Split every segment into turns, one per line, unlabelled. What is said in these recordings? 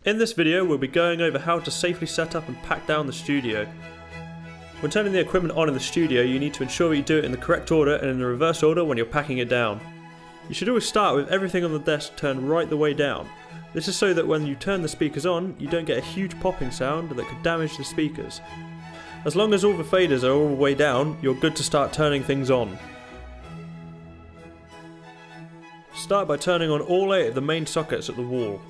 In this video we'll be going over how to safely set up and pack down the studio. When turning the equipment on in the studio you need to ensure you do it in the correct order and in the reverse order when you're packing it down. You should always start with everything on the desk turned right the way down. This is so that when you turn the speakers on you don't get a huge popping sound that could damage the speakers. As long as all the faders are all the way down, you're good to start turning things on. Start by turning on all 8 of the main sockets at the wall.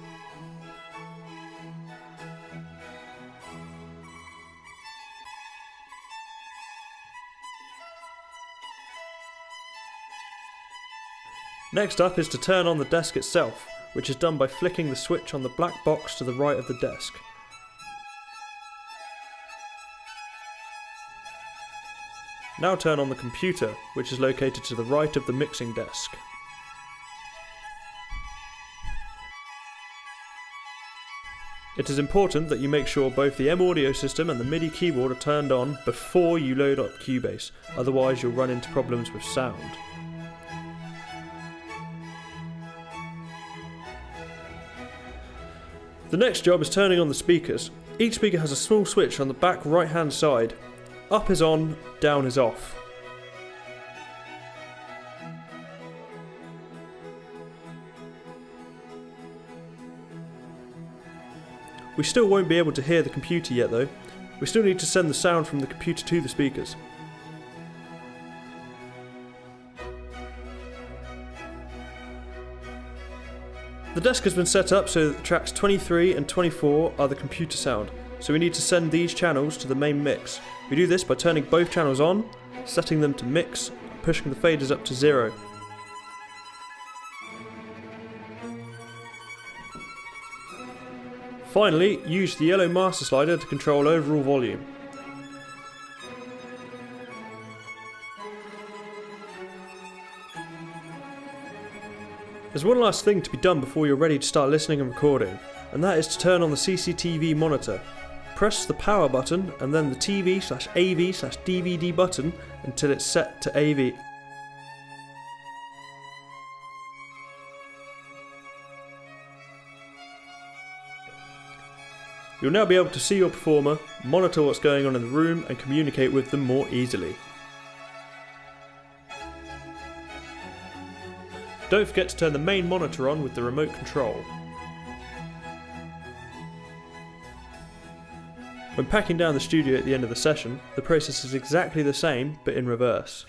Next up is to turn on the desk itself, which is done by flicking the switch on the black box to the right of the desk. Now turn on the computer, which is located to the right of the mixing desk. It is important that you make sure both the M-Audio system and the MIDI keyboard are turned on before you load up Cubase, otherwise you'll run into problems with sound. The next job is turning on the speakers. Each speaker has a small switch on the back right hand side. Up is on, down is off. We still won't be able to hear the computer yet though. We still need to send the sound from the computer to the speakers. The desk has been set up so that the tracks 23 and 24 are the computer sound, so we need to send these channels to the main mix. We do this by turning both channels on, setting them to mix, and pushing the faders up to 0. Finally, use the yellow master slider to control overall volume. There's one last thing to be done before you're ready to start listening and recording, and that is to turn on the CCTV monitor. Press the power button and then the TV/AV/DVD button until it's set to AV. You'll now be able to see your performer, monitor what's going on in the room and communicate with them more easily. Don't forget to turn the main monitor on with the remote control. When packing down the studio at the end of the session, the process is exactly the same but in reverse.